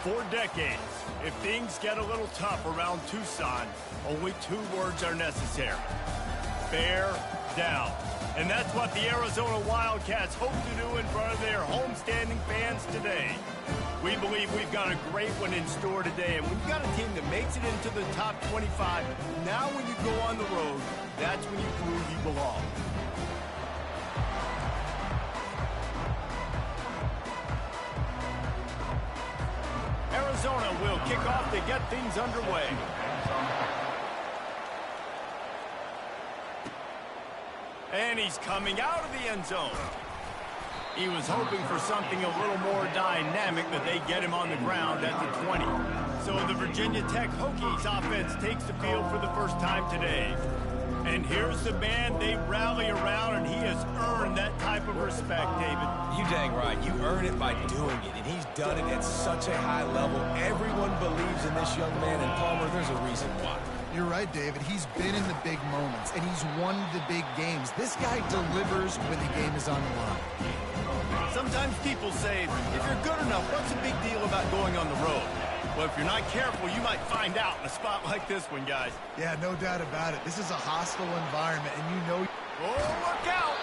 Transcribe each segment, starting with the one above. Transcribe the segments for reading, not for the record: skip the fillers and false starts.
For decades, if things get a little tough around Tucson, only 2 words are necessary. Bear down. And that's what the Arizona Wildcats hope to do in front of their homestanding fans today. We believe we've got a great one in store today, and when you've got a team that makes it into the top 25, now when you go on the road, that's when you prove you belong. Arizona will kick off to get things underway. And he's coming out of the end zone. He was hoping for something a little more dynamic, but they get him on the ground at the 20. So the Virginia Tech Hokies offense takes the field for the first time today. And here's the man they rally around, and he has earned that type of respect, David. You dang right. You earn it by doing it, and he's done it at such a high level. Everyone believes in this young man, and Palmer, there's a reason why. You're right, David. He's been in the big moments, and he's won the big games. This guy delivers when the game is on the line. Sometimes people say, if you're good enough, what's the big deal about going on the road? Well, if you're not careful, you might find out in a spot like this one, guys. Yeah, no doubt about it. This is a hostile environment, and you know... Oh, look out!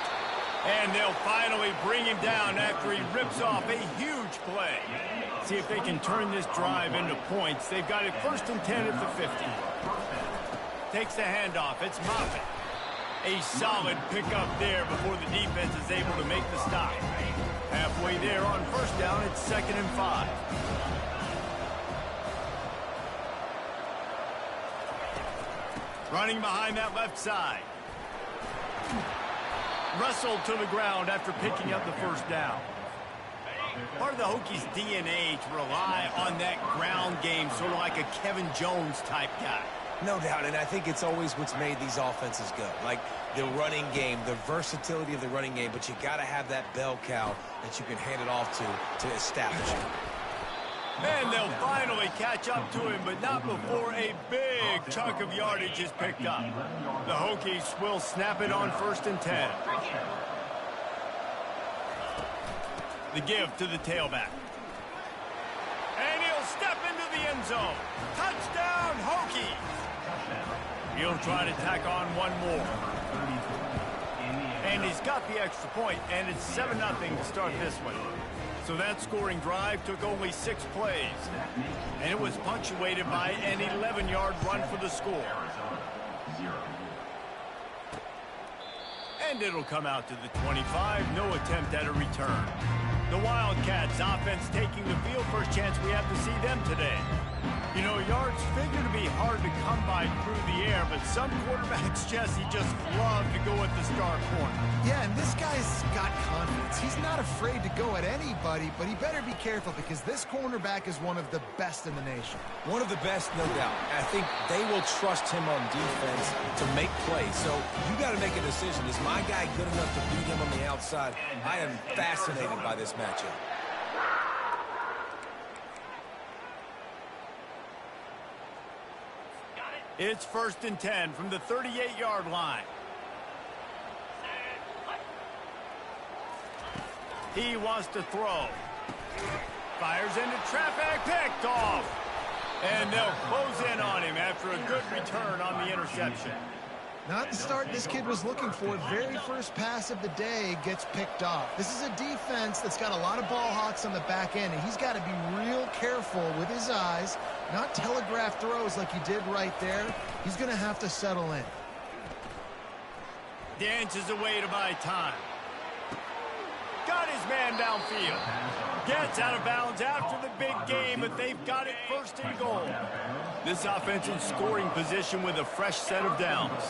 And they'll finally bring him down after he rips off a huge play. See if they can turn this drive into points. They've got it 1st and 10 at the 50. Takes the handoff. It's Moffitt. A solid pickup there before the defense is able to make the stop. Halfway there on 1st down, it's 2nd and 5. Running behind that left side. Wrestled to the ground after picking up the 1st down. Part of the Hokies' DNA to rely on that ground game, sort of like a Kevin Jones type guy. No doubt, and I think it's always what's made these offenses go. Like the running game, the versatility of the running game, but you got to have that bell cow that you can hand it off to establish it. And they'll finally catch up to him, but not before a big chunk of yardage is picked up. The Hokies will snap it on 1st and 10. The give to the tailback. And he'll step into the end zone. Touchdown, Hokies! He'll try to tack on one more. And he's got the extra point, and it's 7-0 to start this one. So that scoring drive took only 6 plays. And it was punctuated by an 11-yard run for the score. And it'll come out to the 25. No attempt at a return. The Wildcats offense taking the field. First chance we have to see them today. You know, yards figure to be hard to come by through the air, but some quarterbacks, Jesse, just love to go at the star corner. Yeah, and this guy's got confidence. He's not afraid to go at anybody, but he better be careful because this cornerback is one of the best in the nation. One of the best, no doubt. I think they will trust him on defense to make plays. So you got to make a decision. Is my guy good enough to beat him on the outside? I am fascinated by this matchup. It's 1st and 10 from the 38-yard line. He wants to throw. Fires into traffic, picked off. And they'll close in on him after a good return on the interception. Not the start this kid was looking for. Very first pass of the day gets picked off. This is a defense that's got a lot of ball hawks on the back end, and he's got to be real careful with his eyes, not telegraph throws like he did right there. He's going to have to settle in. Dances away to buy time. Got his man downfield. Gets out of bounds after the big game, but they've got it 1st and goal. This offense in scoring position with a fresh set of downs.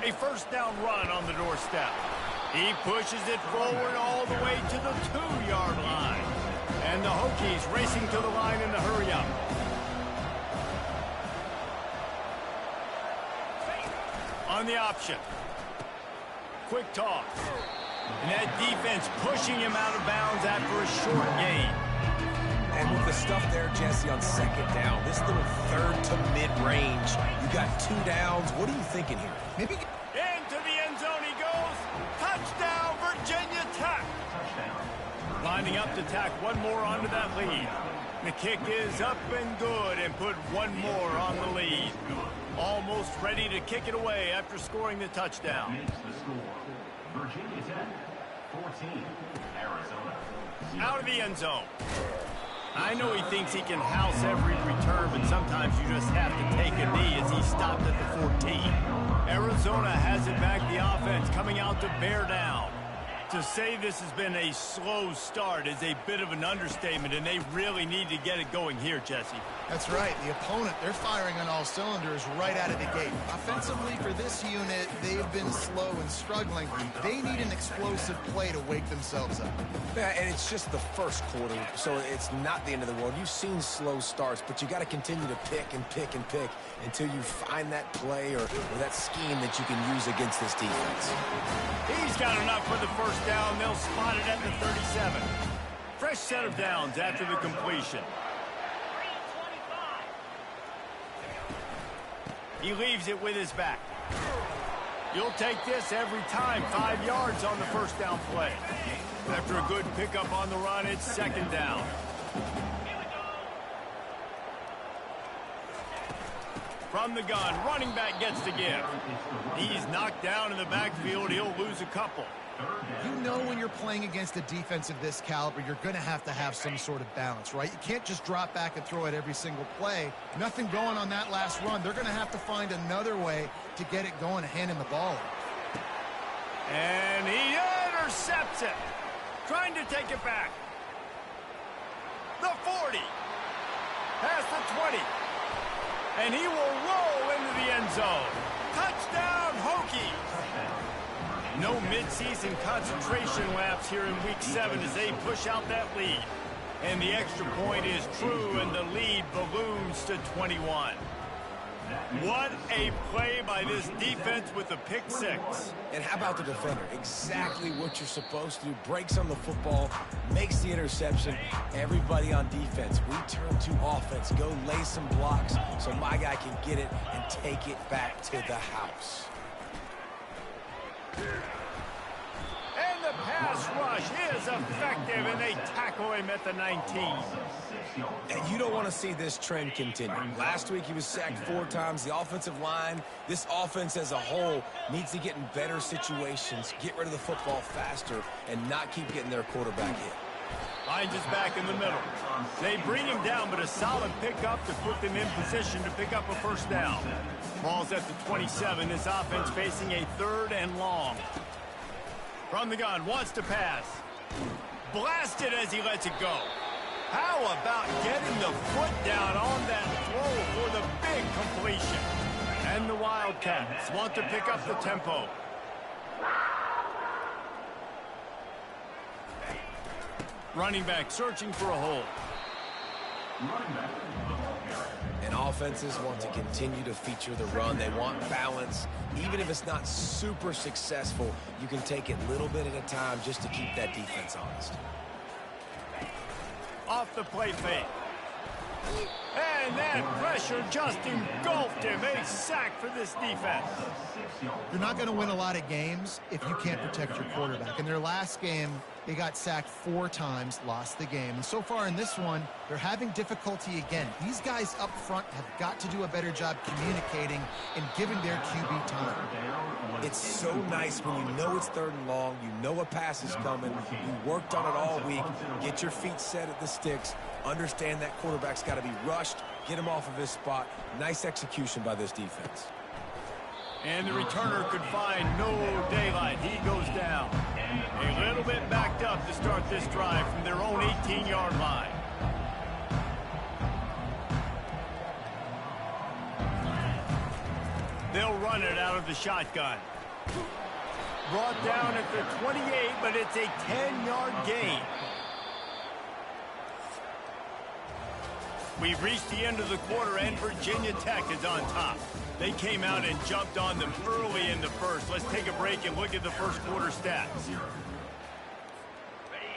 A 1st down run on the doorstep. He pushes it forward all the way to the 2-yard line. And the Hokies racing to the line in the hurry-up. On the option. Quick toss. And that defense pushing him out of bounds after a short gain. And with the stuff there, Jesse, on 2nd down, this little 3rd to mid-range, you got 2 downs. What are you thinking here? Maybe into the end zone he goes. Touchdown, Virginia Tech. Lining up to tack one more onto that lead. The kick is up and good and put one more on the lead. Almost ready to kick it away after scoring the touchdown. Virginia Tech, 14, Arizona. Out of the end zone. I know he thinks he can house every return, but sometimes you just have to take a knee as he stopped at the 14. Arizona has it back, the offense coming out to bear down. To say this has been a slow start is a bit of an understatement, and they really need to get it going here, Jesse. That's right. The opponent, they're firing on all cylinders right out of the gate. Offensively, for this unit, they've been slow and struggling. They need an explosive play to wake themselves up. Yeah, and it's just the first quarter, so it's not the end of the world. You've seen slow starts, but you got to continue to pick and pick and pick until you find that play or that scheme that you can use against this defense. He's got enough for the first down. They'll spot it at the 37. Fresh set of downs after the completion. He leaves it with his back. You'll take this every time. 5 yards on the first down play. After a good pickup on the run, it's second down. From the gun, running back gets the give. He's knocked down in the backfield. He'll lose a couple. You know when you're playing against a defense of this caliber, you're going to have some sort of balance, right? You can't just drop back and throw it every single play. Nothing going on that last run. They're going to have to find another way to get it going and hand him the ball. And he intercepts it. Trying to take it back. The 40. Past the 20. And he will roll into the end zone. Touchdown, Hokies. No midseason concentration laps here in Week 7 as they push out that lead. And the extra point is true, and the lead balloons to 21. What a play by this defense with a pick six. And how about the defender? Exactly what you're supposed to do. Breaks on the football, makes the interception. Everybody on defense, we turn to offense. Go lay some blocks so my guy can get it and take it back to the house. And the pass rush is effective, and they tackle him at the 19. And you don't want to see this trend continue. Last week he was sacked 4 times. The offensive line, this offense as a whole, needs to get in better situations, get rid of the football faster, and not keep getting their quarterback hit. Finds his back in the middle. They bring him down, but a solid pickup to put them in position to pick up a first down. Ball's at the 27. This offense facing a 3rd and long. From the gun, wants to pass. Blasted as he lets it go. How about getting the foot down on that throw for the big completion? And the Wildcats want to pick up the tempo. Running back searching for a hole. And offenses want to continue to feature the run. They want balance. Even if it's not super successful, you can take it a little bit at a time just to keep that defense honest. Off the play fake. And that pressure just engulfed him. A sack for this defense. You're not going to win a lot of games if you can't protect your quarterback. In their last game, they got sacked 4 times, lost the game. And so far in this one, they're having difficulty again. These guys up front have got to do a better job communicating and giving their QB time. It's so nice when you know it's 3rd and long, you know a pass is coming, you worked on it all week, get your feet set at the sticks, understand that quarterback's got to be rushed, get him off of his spot. Nice execution by this defense. And the returner could find no daylight. He goes down. A little bit backed up to start this drive from their own 18-yard line. They'll run it out of the shotgun. Brought down at the 28, but it's a 10-yard gain. We've reached the end of the quarter, and Virginia Tech is on top. They came out and jumped on them early in the first. Let's take a break and look at the first quarter stats.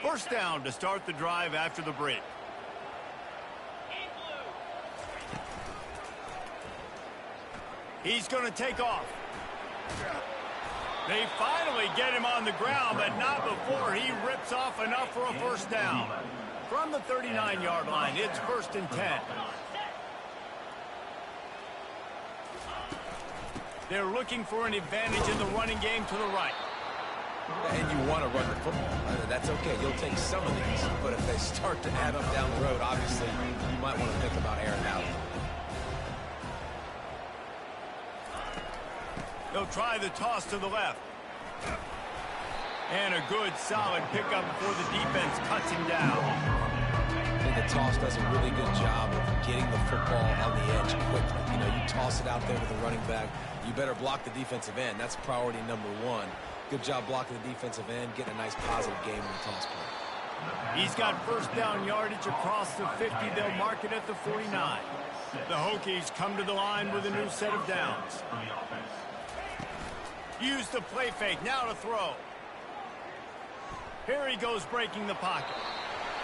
First down to start the drive after the break. He's going to take off. They finally get him on the ground, but not before he rips off enough for a first down. From the 39-yard line, it's 1st and 10. They're looking for an advantage in the running game to the right. And you want to run the football. That's okay. You'll take some of these. But if they start to add up down the road, obviously, you might want to think about airing out. They'll try the toss to the left. And a good, solid pickup before the defense cuts him down. I think the toss does a really good job of getting the football on the edge quickly. You know, you toss it out there to the running back. You better block the defensive end. That's priority number one. Good job blocking the defensive end, getting a nice positive game in the toss play. He's got 1st down yardage across the 50. They'll mark it at the 49. The Hokies come to the line with a new set of downs. Use the play fake. Now to throw. Here he goes breaking the pocket.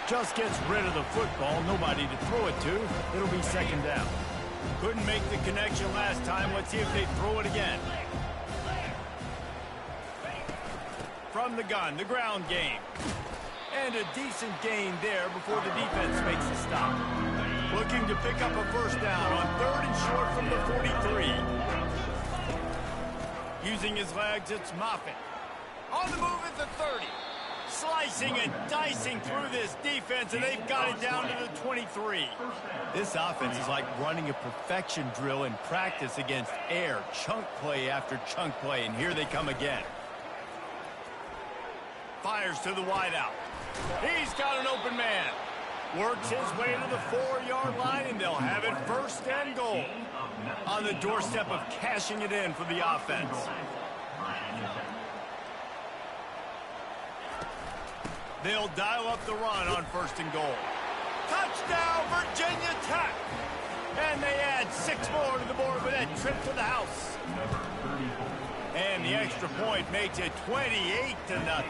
Just gets rid of the football. Nobody to throw it to. It'll be 2nd down. Couldn't make the connection last time. Let's see if they throw it again. From the gun, the ground game. And a decent gain there before the defense makes a stop. Looking to pick up a 1st down on 3rd and short from the 43. Using his legs, it's Moffitt. On the move at the 30. Slicing and dicing through this defense, and they've got it down to the 23. This offense is like running a perfection drill in practice against air. Chunk play after chunk play, and here they come again. Fires to the wideout. He's got an open man. Works his way to the 4-yard line, and they'll have it 1st and goal. On the doorstep of cashing it in for the offense. They'll dial up the run on 1st and goal. Touchdown, Virginia Tech! And they add 6 more to the board with that trip to the house. And the extra point makes it 28-0.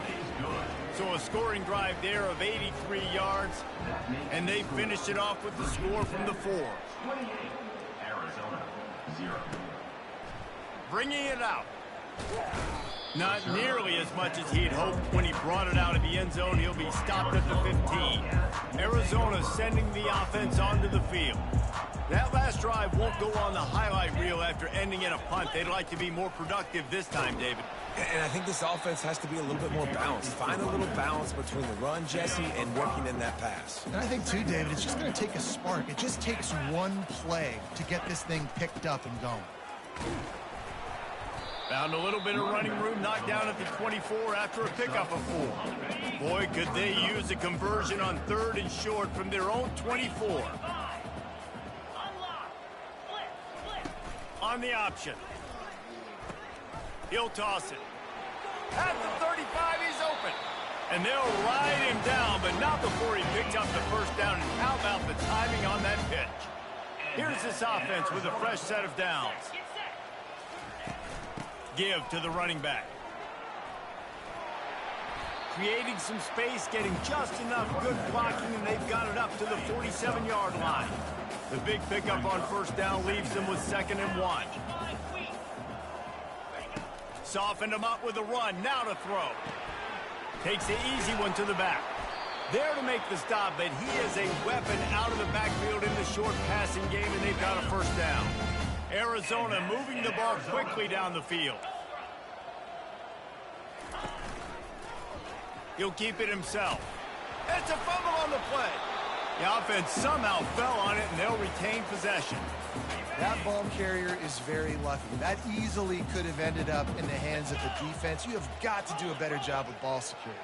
So a scoring drive there of 83 yards. And they finish it off with the score from the 4. Arizona, 0. Bringing it out. Not nearly as much as he'd hoped when he brought it out of the end zone. He'll be stopped at the 15. Arizona sending the offense onto the field. That last drive won't go on the highlight reel after ending in a punt. They'd like to be more productive this time, David. And I think this offense has to be a little bit more balanced. Find a little balance between the run, Jesse, and working in that pass. And I think, too, David, it's just going to take a spark. It just takes one play to get this thing picked up and going. Found a little bit of running room, knocked down at the 24 after a pickup of 4. Boy, could they use a conversion on 3rd and short from their own 24. On the option. He'll toss it. At the 35, he's open. And they'll ride him down, but not before he picks up the 1st down. And how about the timing on that pitch? Here's this offense with a fresh set of downs. Give to the running back. Creating some space, getting just enough good blocking, and they've got it up to the 47-yard line. The big pickup on 1st down leaves them with 2nd and 1. Softened him up with a run, now to throw. Takes the easy one to the back. There to make the stop, but he is a weapon out of the backfield in the short passing game, and they've got a 1st down. Arizona moving the ball quickly down the field. He'll keep it himself. It's a fumble on the play. The offense somehow fell on it, and they'll retain possession. That ball carrier is very lucky. That easily could have ended up in the hands of the defense. You have got to do a better job with ball security.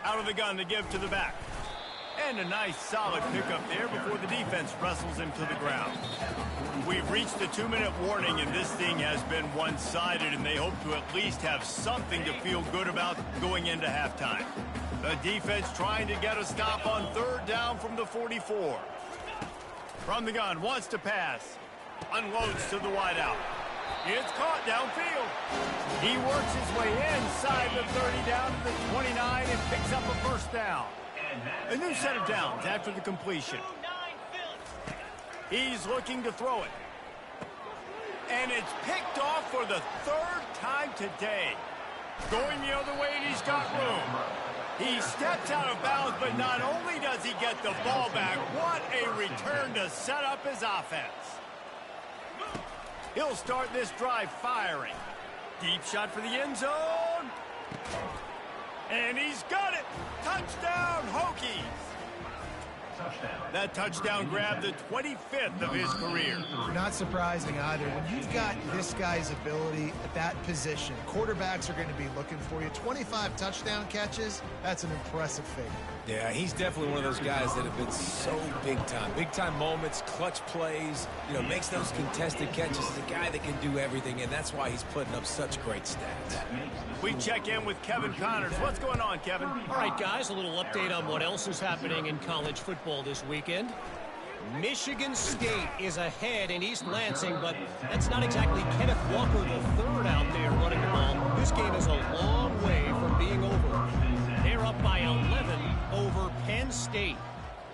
Out of the gun to give to the back. And a nice solid pickup there before the defense wrestles him to the ground. We've reached the 2-minute warning, and this thing has been one-sided, and they hope to at least have something to feel good about going into halftime. The defense trying to get a stop on 3rd down from the 44. From the gun, wants to pass. Unloads to the wideout. It's caught downfield. He works his way inside the 30 down to the 29 and picks up a 1st down. A new set of downs after the completion. He's looking to throw it. And it's picked off for the 3rd time today. Going the other way, and he's got room. He steps out of bounds, but not only does he get the ball back, what a return to set up his offense. He'll start this drive firing. Deep shot for the end zone. And he's got it. Touchdown, Hokies. That touchdown grabbed the 25th of his career. Not surprising either. When you've got this guy's ability at that position, quarterbacks are going to be looking for you. 25 touchdown catches, that's an impressive figure. Yeah, he's definitely one of those guys that have been so big time. Big time moments, clutch plays, makes those contested catches. He's a guy that can do everything, and that's why he's putting up such great stats. We check in with Kevin Connors. What's going on, Kevin? All right, guys, a little update on what else is happening in college football this weekend. Michigan State is ahead in East Lansing, but that's not exactly Kenneth Walker III out there running the ball. This game is a long way from being over. They're up by 11 over Penn State.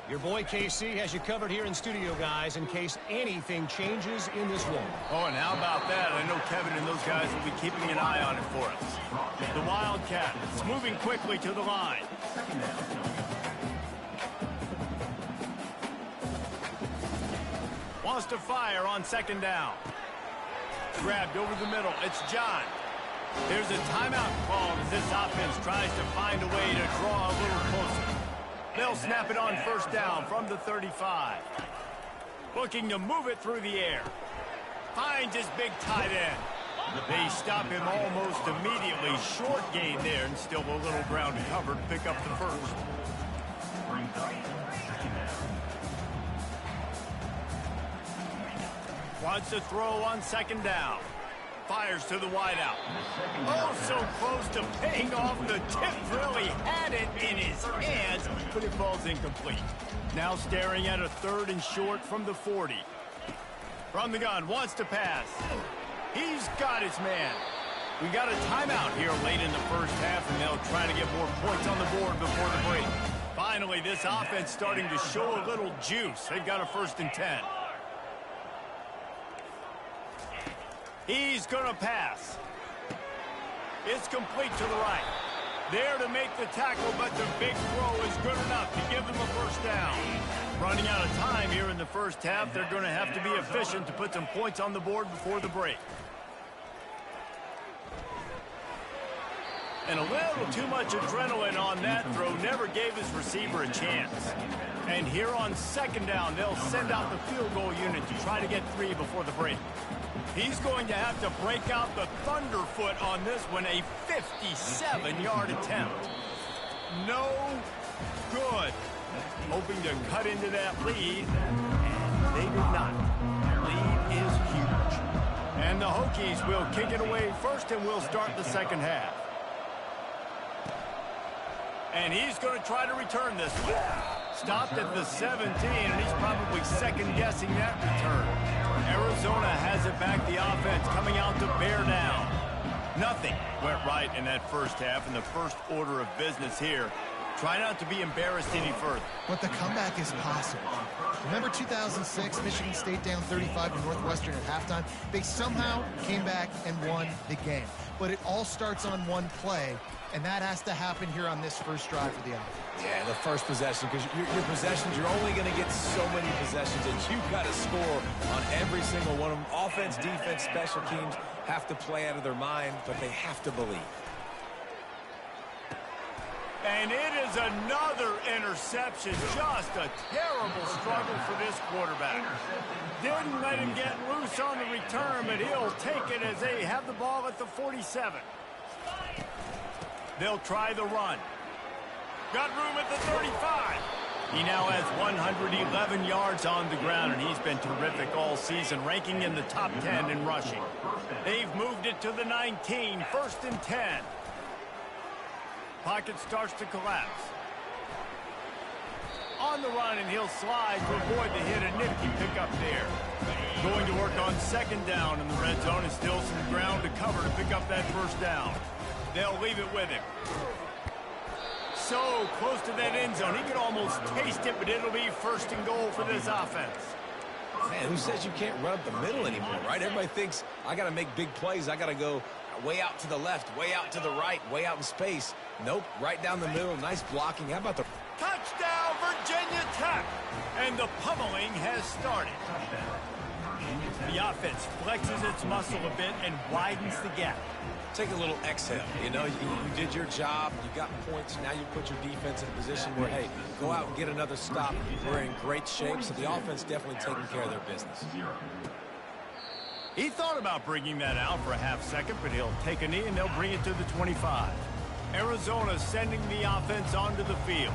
Your boy KC has you covered here in studio, guys, in case anything changes in this one. Oh, and how about that? I know Kevin and those guys will be keeping an eye on it for us. The Wildcats moving quickly to the line. Wants to fire on second down. Grabbed over the middle. It's John. There's a timeout called as this offense tries to find a way to draw a little closer. They'll snap it on first down from the 35. Looking to move it through the air. Finds his big tight end. They stop him almost immediately. Short gain there, and still a little ground to cover to pick up the first. Wants to throw on second down. Fires to the wideout. Oh, so close to paying off the tip drill. He had it in his hands, but it falls incomplete. Now staring at a third and short from the 40. From the gun, wants to pass. He's got his man. We got a timeout here late in the first half, and they'll try to get more points on the board before the break. Finally, this offense starting to show a little juice. They've got a 1st and 10. He's going to pass. It's complete to the right. There to make the tackle, but the big throw is good enough to give them a first down. Running out of time here in the first half, they're going to have to be efficient to put some points on the board before the break. And a little too much adrenaline on that throw never gave his receiver a chance. And here on second down, they'll send out the field goal unit to try to get 3 before the break. He's going to have to break out the thunderfoot on this one, a 57-yard attempt. No good. Hoping to cut into that lead, and they did not. Lead is huge. And the Hokies will kick it away first, and we'll start the second half. And he's going to try to return this one. Stopped at the 17, and he's probably second-guessing that return. Arizona has it back, the offense coming out to bear down. Nothing went right in that first half, and the first order of business here. Try not to be embarrassed any further. But the comeback is possible. Remember 2006, Michigan State down 35 to Northwestern at halftime? They somehow came back and won the game. But it all starts on one play, and that has to happen here on this first drive for the offense. Yeah, the first possession, because your possessions, you're only going to get so many possessions, and you've got to score on every single one of them. Offense, defense, special teams have to play out of their mind, but they have to believe. And it is another interception. Just a terrible struggle for this quarterback. Didn't let him get loose on the return, but he'll take it as they have the ball at the 47. They'll try the run. Got room at the 35. He now has 111 yards on the ground, and he's been terrific all season, ranking in the top 10 in rushing. They've moved it to the 19, 1st and 10. Pocket starts to collapse. On the run, and he'll slide to avoid the hit. A nifty pickup there. Going to work on second down in the red zone, and still some ground to cover to pick up that first down. They'll leave it with him. So close to that end zone. He could almost taste it, but it'll be 1st and goal for this offense. Man, who says you can't run up the middle anymore, right? Everybody thinks, I got to make big plays. I got to go Way out to the left, way out to the right, way out in space. Nope, right down the middle. Nice blocking. How about the... Touchdown, Virginia Tech! And the pummeling has started. The offense flexes its muscle a bit and widens the gap. Take a little exhale. You know, you did your job. You got points. Now you put your defense in a position where, hey, go out and get another stop. We're in great shape, so the offense definitely taking care of their business. He thought about bringing that out for a half second, but he'll take a knee and they'll bring it to the 25. Arizona sending the offense onto the field.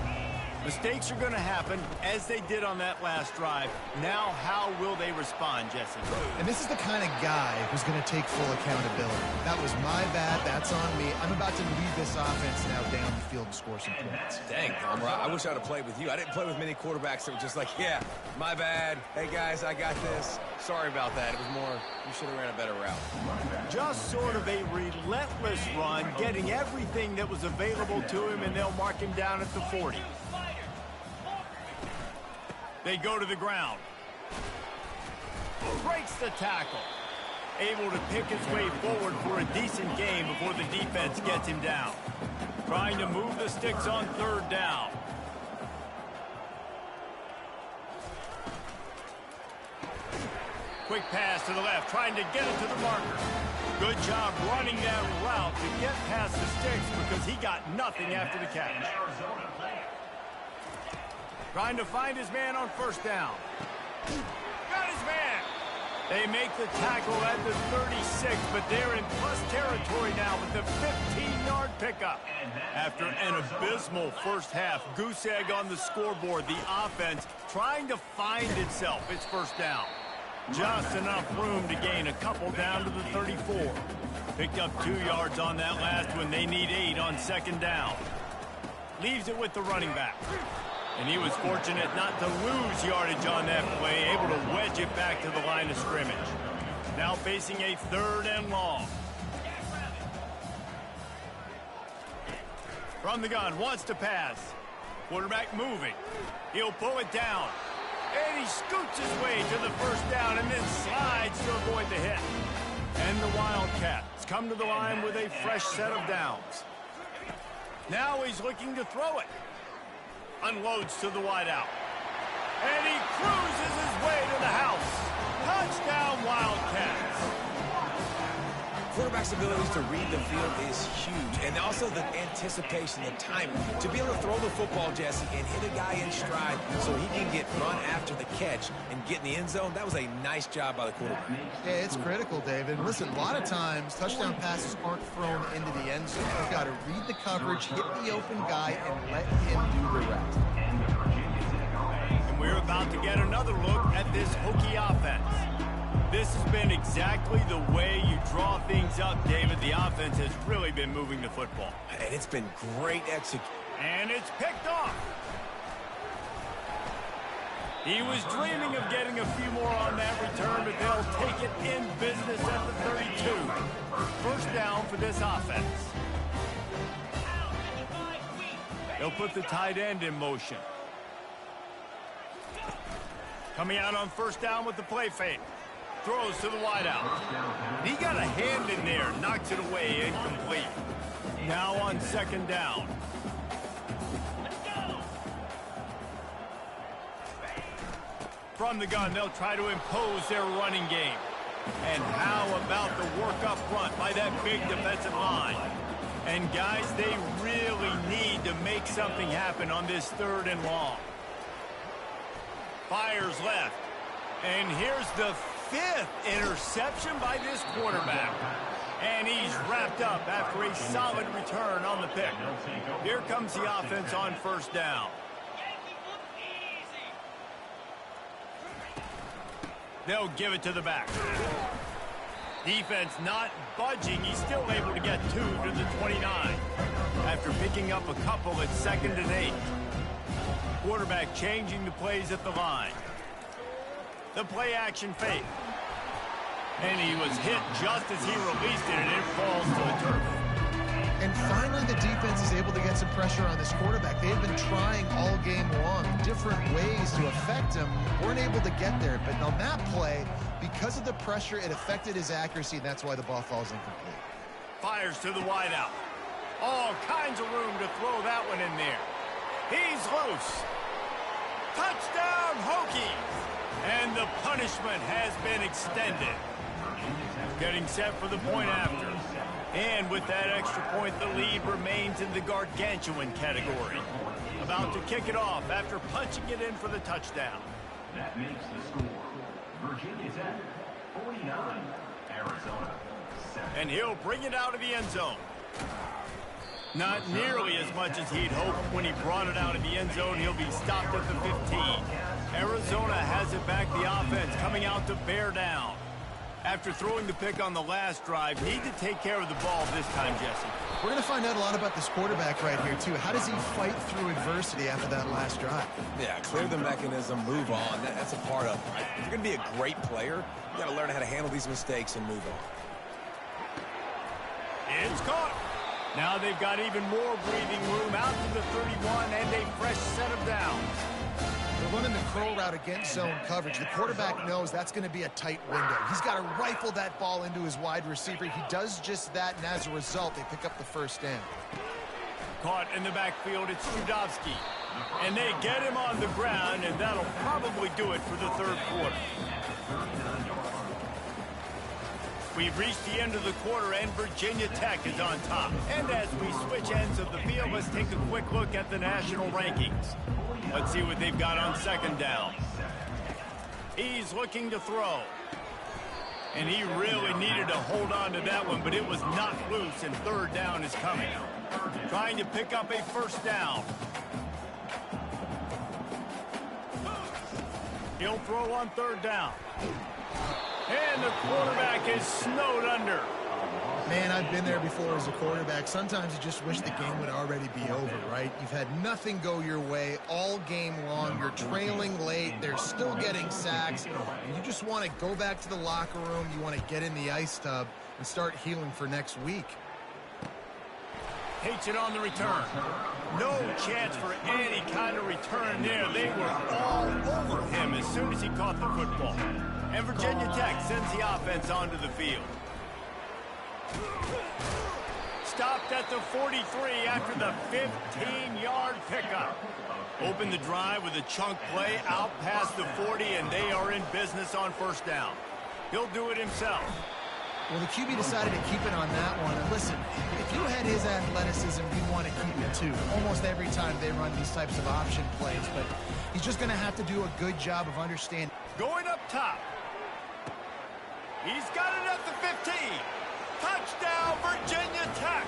Mistakes are going to happen, as they did on that last drive. Now, how will they respond, Jesse? And this is the kind of guy who's going to take full accountability. That was my bad. That's on me. I'm about to lead this offense now down the field and score some points. Dang, Palmer, I wish I would have played with you. I didn't play with many quarterbacks that were just like, yeah, my bad. Hey, guys, I got this. Sorry about that. It was more, you should have ran a better route. Just sort of a relentless run, getting everything that was available to him, and they'll mark him down at the 40. They go to the ground. Breaks the tackle. Able to pick his way forward for a decent game before the defense gets him down. Trying to move the sticks on third down. Quick pass to the left, trying to get it to the marker. Good job running that route to get past the sticks because he got nothing after the catch. Trying to find his man on first down. Got his man. They make the tackle at the 36, but they're in plus territory now with the 15-yard pickup. After an abysmal first half, goose egg on the scoreboard, the offense trying to find itself. It's first down. Just enough room to gain a couple down to the 34. Picked up 2 yards on that last one. They need 8 on second down. Leaves it with the running back. And he was fortunate not to lose yardage on that play, able to wedge it back to the line of scrimmage. Now facing a 3rd and long. From the gun, wants to pass. Quarterback moving. He'll pull it down. And he scoots his way to the first down and then slides to avoid the hit. And the Wildcats come to the line with a fresh set of downs. Now he's looking to throw it. Unloads to the wideout. And he cruises his way to the house. Touchdown, Wildcats. Quarterback's abilities to read the field is huge. And also the anticipation, the timing. To be able to throw the football, Jesse, and hit a guy in stride so he can get run after the catch and get in the end zone, that was a nice job by the quarterback. Yeah, it's critical, David. Listen, a lot of times, touchdown passes aren't thrown into the end zone. You've got to read the coverage, hit the open guy, and let him do the rest. And we're about to get another look at this Hokie offense. This has been exactly the way you draw things up, David. The offense has really been moving the football. And it's been great execution. And it's picked off. He was dreaming of getting a few more on that return, but they'll take it in business at the 32. First down for this offense. They'll put the tight end in motion. Coming out on first down with the play fake. Throws to the wideout. He got a hand in there, knocks it away, incomplete. Now on second down. From the gun, they'll try to impose their running game. And how about the work up front by that big defensive line? And guys, they really need to make something happen on this 3rd and long. Fires left. And here's the 5th interception by this quarterback. And he's wrapped up after a solid return on the pick. Here comes the offense on first down. They'll give it to the back. Defense not budging. He's still able to get 2 to the 29 after picking up a couple at 2nd and 8. Quarterback changing the plays at the line. The play action fake. And he was hit just as he released it, and it falls to the turf. And finally, the defense is able to get some pressure on this quarterback. They've been trying all game long, different ways to affect him. Weren't able to get there. But on that play, because of the pressure, it affected his accuracy, and that's why the ball falls incomplete. Fires to the wideout. All kinds of room to throw that one in there. He's loose. Touchdown, Hokies! And the punishment has been extended. Getting set for the point after. And with that extra point, the lead remains in the gargantuan category. About to kick it off after punching it in for the touchdown. That makes the score. Virginia Tech, 49. Arizona, 7. And he'll bring it out of the end zone. Not nearly as much as he'd hoped when he brought it out of the end zone. He'll be stopped at the 15. Arizona has it back, the offense coming out to bear down. After throwing the pick on the last drive, need to take care of the ball this time, Jesse. We're going to find out a lot about this quarterback right here, too. How does he fight through adversity after that last drive? Yeah, clear the mechanism, move on. That's a part of it. Right? If you're going to be a great player, you got to learn how to handle these mistakes and move on. It's caught. Now they've got even more breathing room out to the 31 and a fresh set of downs. They're running the curl route against zone coverage. The quarterback knows that's going to be a tight window. He's got to rifle that ball into his wide receiver. He does just that, and as a result, they pick up the first down. Caught in the backfield, it's Trudovsky. And they get him on the ground, and that'll probably do it for the third quarter. We've reached the end of the quarter, and Virginia Tech is on top. And as we switch ends of the field, let's take a quick look at the national rankings. Let's see what they've got on second down. He's looking to throw. And he really needed to hold on to that one, but it was knocked loose, and third down is coming. Trying to pick up a first down. He'll throw on third down. And the quarterback is snowed under. Man, I've been there before as a quarterback. Sometimes you just wish the game would already be over, right? You've had nothing go your way all game long. You're trailing late. They're still getting sacks. And you just want to go back to the locker room. You want to get in the ice tub and start healing for next week. Hates it on the return. No chance for any kind of return there. They were all over him as soon as he caught the football. And Virginia Tech sends the offense onto the field. Stopped at the 43 after the 15-yard pickup. Open the drive with a chunk play out past the 40, and they are in business on first down. He'll do it himself. Well, the QB decided to keep it on that one. And listen, if you had his athleticism, you'd want to keep it too. Almost every time they run these types of option plays. But he's just going to have to do a good job of understanding. Going up top. He's got it at the 15. Touchdown, Virginia Tech.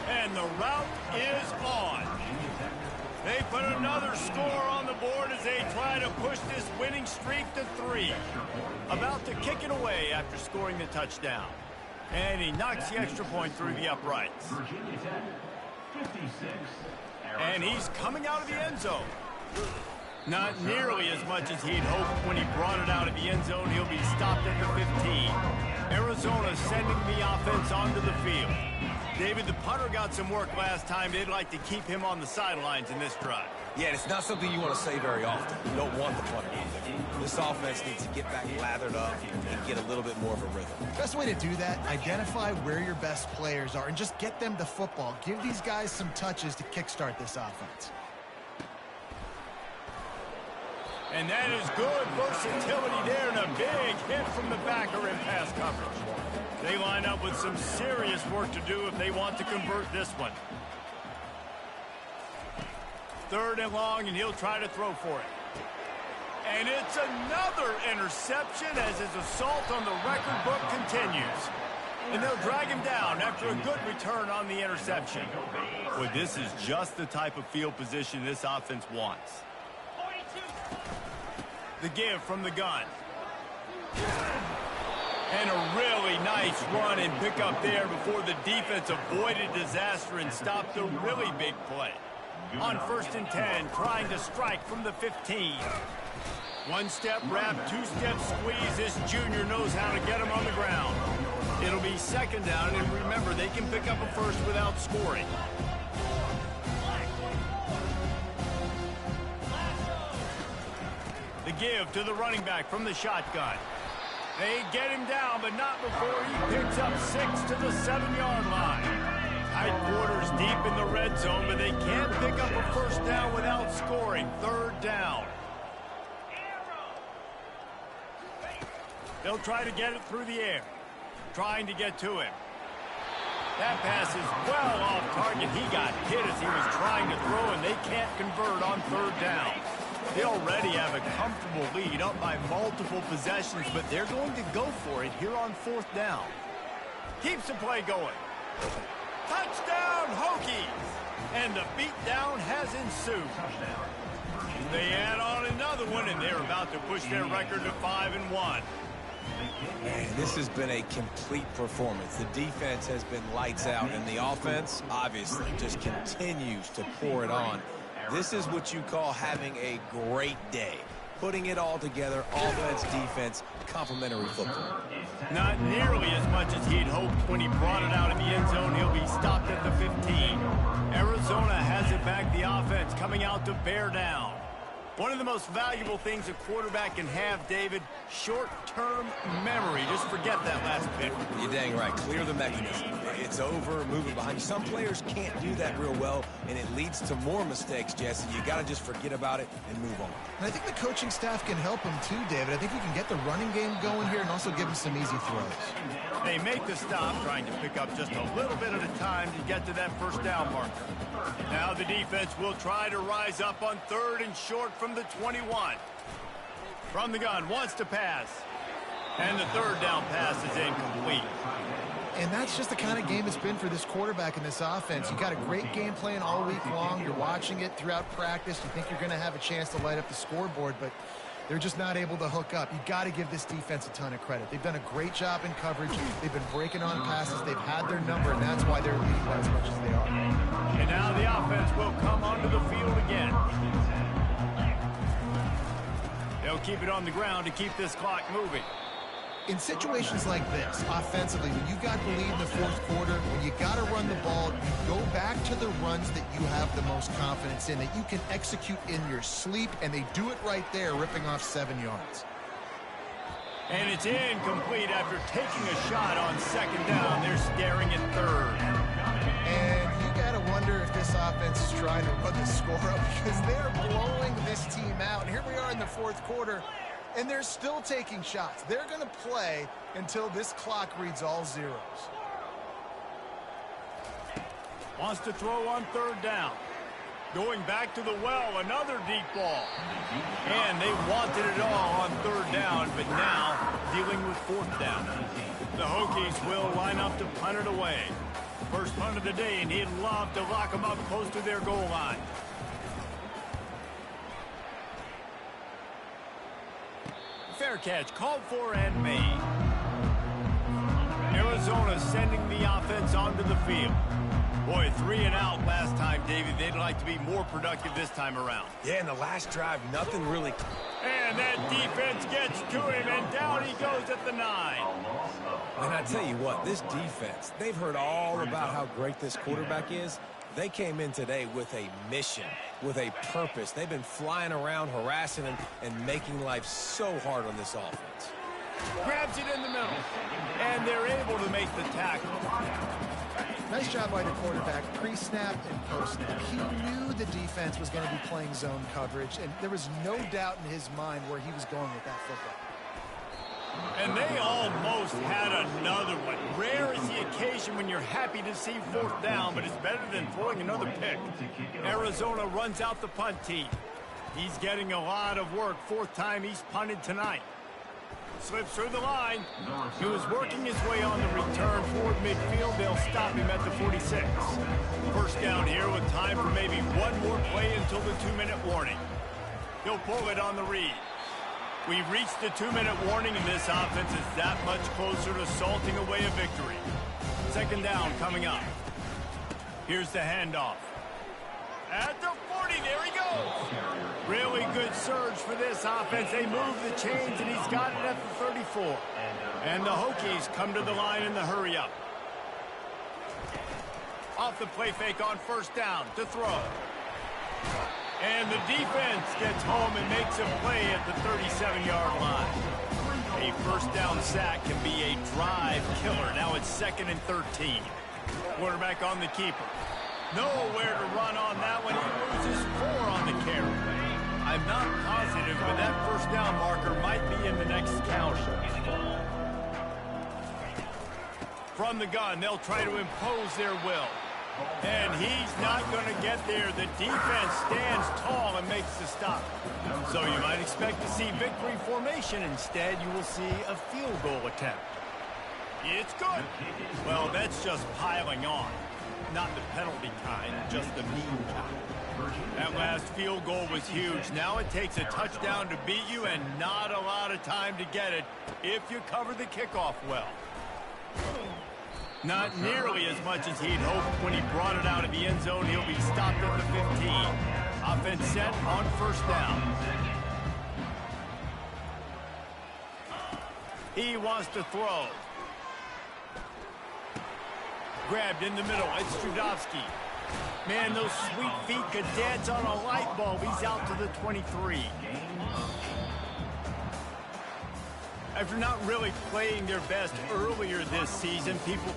And the route is on. They put another score on the board as they try to push this winning streak to 3. About to kick it away after scoring the touchdown. And he knocks the extra point through the uprights. Virginia Tech, 56. And he's coming out of the end zone. Not nearly as much as he'd hoped when he brought it out of the end zone. He'll be stopped at the 15. Arizona sending the offense onto the field. David, the punter got some work last time. They'd like to keep him on the sidelines in this drive. Yeah, it's not something you want to say very often. You don't want the punter either. This offense needs to get back lathered up and get a little bit more of a rhythm. Best way to do that, identify where your best players are and just get them the football. Give these guys some touches to kickstart this offense. And that is good versatility there, and a big hit from the backer in pass coverage. They line up with some serious work to do if they want to convert this one. Third and long, and he'll try to throw for it. And it's another interception as his assault on the record book continues. And they'll drag him down after a good return on the interception. Boy, this is just the type of field position this offense wants. The give from the gun. And a really nice run and pick up there before the defense avoided disaster and stopped a really big play. On 1st and 10, trying to strike from the 15. One-step wrap, two-step squeeze. This junior knows how to get him on the ground. It'll be second down, and remember, they can pick up a first without scoring. The give to the running back from the shotgun. They get him down, but not before he picks up 6 to the 7-yard line. Tight quarters deep in the red zone, but they can't pick up a first down without scoring. 3rd down. They'll try to get it through the air, trying to get to him. That pass is well off target. He got hit as he was trying to throw, and they can't convert on 3rd down. They already have a comfortable lead, up by multiple possessions, but they're going to go for it here on 4th down. Keeps the play going. Touchdown, Hokies! And the beatdown has ensued. They add on another one, and they're about to push their record to 5-1. Man, this has been a complete performance. The defense has been lights out, and the offense, obviously, just continues to pour it on. This is what you call having a great day. Putting it all together, offense, defense, complementary football. Not nearly as much as he'd hoped when he brought it out in the end zone. He'll be stopped at the 15. Arizona has it back, the offense coming out to bear down. One of the most valuable things a quarterback can have, David, short-term memory. Just forget that last pick. You're dang right. Clear the mechanism. It's over, moving behind you. Some players can't do that real well, and it leads to more mistakes, Jesse. You got to just forget about it and move on. And I think the coaching staff can help him too, David. I think we can get the running game going here and also give him some easy throws. They make the stop, trying to pick up just a little bit at a time to get to that first down marker. Now the defense will try to rise up on 3rd and short from the 21. From the gun, wants to pass. And the 3rd down pass is incomplete. And that's just the kind of game it's been for this quarterback in this offense. You got a great game plan all week long. You're watching it throughout practice. You think you're going to have a chance to light up the scoreboard, but they're just not able to hook up. You got to give this defense a ton of credit. They've done a great job in coverage. They've been breaking on passes. They've had their number, and that's why they're leading by as much as they are. And now the offense will come onto the field again. They'll keep it on the ground to keep this clock moving. In situations like this, offensively, when you got the lead in the 4th quarter, when you got to run the ball, you go back to the runs that you have the most confidence in, that you can execute in your sleep, and they do it right there, ripping off 7 yards. And it's incomplete after taking a shot on 2nd down. They're staring at 3rd. And you got to wonder if this offense is trying to run the score up, because they're blowing this team out. And here we are in the 4th quarter, and they're still taking shots. They're going to play until this clock reads all zeros. Wants to throw on 3rd down. Going back to the well, another deep ball. And they wanted it all on 3rd down, but now dealing with 4th down. The Hokies will line up to punt it away. First punt of the day, and he'd love to lock them up close to their goal line. Fair catch, called for and made. Arizona sending the offense onto the field. Boy, 3 and out last time, David. They'd like to be more productive this time around. Yeah, in the last drive, nothing really. And that defense gets to him, and down he goes at the 9. And I tell you what, this defense, they've heard all about how great this quarterback is. They came in today with a mission, with a purpose. They've been flying around, harassing him, and making life so hard on this offense. Grabs it in the middle, and they're able to make the tackle. Nice job by the quarterback, pre-snap and post-snap. He knew the defense was going to be playing zone coverage, and there was no doubt in his mind where he was going with that football. And they almost had another one. Rare is the occasion when you're happy to see 4th down, but it's better than throwing another pick. Arizona runs out the punt team. He's getting a lot of work. 4th time he's punted tonight. Slips through the line. He was working his way on the return toward midfield. They'll stop him at the 46. First down here with time for maybe one more play until the 2-minute warning. He'll pull it on the read. We've reached the 2-minute warning, and this offense is that much closer to salting away a victory. 2nd down coming up. Here's the handoff. At the 40, there he goes. Really good surge for this offense. They move the chains, and he's got it at the 34. And the Hokies come to the line in the hurry up. Off the play fake on 1st down to throw. And the defense gets home and makes a play at the 37-yard line. A first down sack can be a drive killer. Now it's 2nd and 13. Quarterback on the keeper. Nowhere to run on that one. He loses 4 on the carry. I'm not positive, but that first down marker might be in the next county. From the gun, they'll try to impose their will. And he's not going to get there. The defense stands tall and makes the stop. So you might expect to see victory formation. Instead, you will see a field goal attempt. It's good. Well, that's just piling on. Not the penalty kind, just the mean kind. That last field goal was huge. Now it takes a touchdown to beat you and not a lot of time to get it if you cover the kickoff well. Not nearly as much as he'd hoped when he brought it out of the end zone. He'll be stopped at the 15. Offense set on first down. He wants to throw. Grabbed in the middle. It's Strudovsky. Man, those sweet feet could dance on a light bulb. He's out to the 23. After not really playing their best earlier this season, people